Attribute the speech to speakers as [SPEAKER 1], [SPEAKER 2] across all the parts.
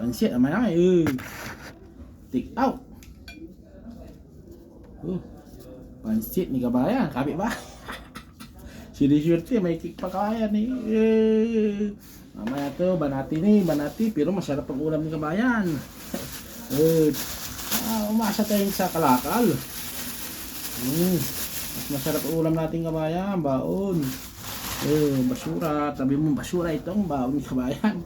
[SPEAKER 1] Pansit naman na eh. Take out. Pansit ni kabayan, kapit ba? Siri-sirti, may kick pa kabayan eh. Mamaya to, banati, pero masarap ang ulam ni kabayan. Umasa tayo sa kalakal. Mas masarap ang ulam natin kabayan, baon. Basura, tabi mo basura itong baon ni kabayan.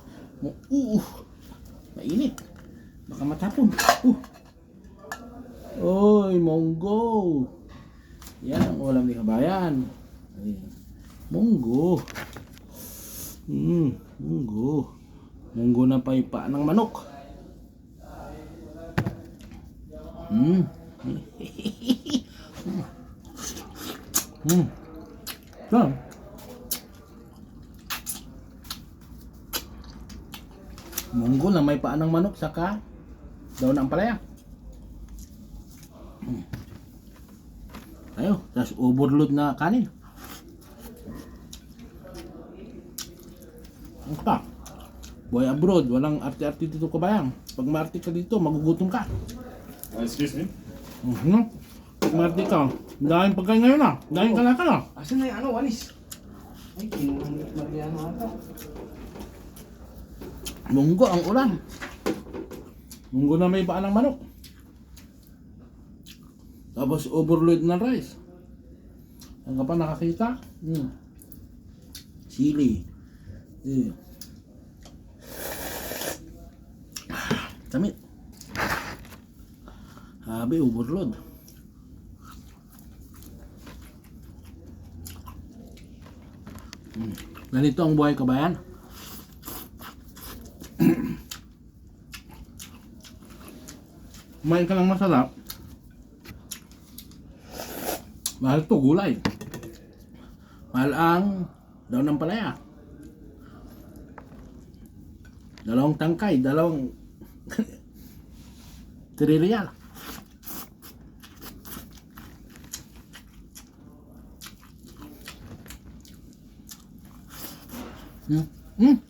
[SPEAKER 1] Mainit. Baka matapon. Oy, monggo. Yan ang ulam ni kabayan. Monggo. Monggo. Monggo na paipa ng manok. Monggo na may paa ng manok saka daon ng palaya. Ayo, tas overload na kanin. Ang ka. Boy abroad, walang arte-arte dito kabayan. Pag maarte ka dito, magugutom ka.
[SPEAKER 2] Excuse me?
[SPEAKER 1] Pag maarte ka, dahil pagkain ngayon na. Dahil kalakal na.
[SPEAKER 3] Asan na yung ano, walis? Ay, kinuha Mariano ata.
[SPEAKER 1] Munggo ang ulam. Munggo na may paa ng manok. Tapos overload ng rice. Ang ka pa nakakita? Sili. Tamit. Habi, overload. Ganito ang buhay kabayan. Kumain ka ng masarap. Mahal to gulay. Mahal ang daon ng palaya. Dalawang tangkay, dalawang 3 real.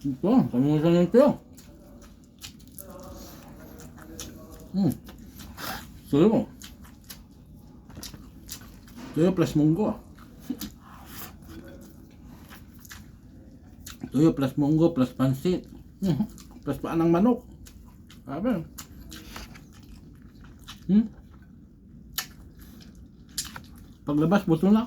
[SPEAKER 1] Ito, kamusta ito. Tuyo. Tuyo plus munggo. Tuyo plus munggo plus pansit. Plus paa ng manok. Sabi. Paglabas, buto na.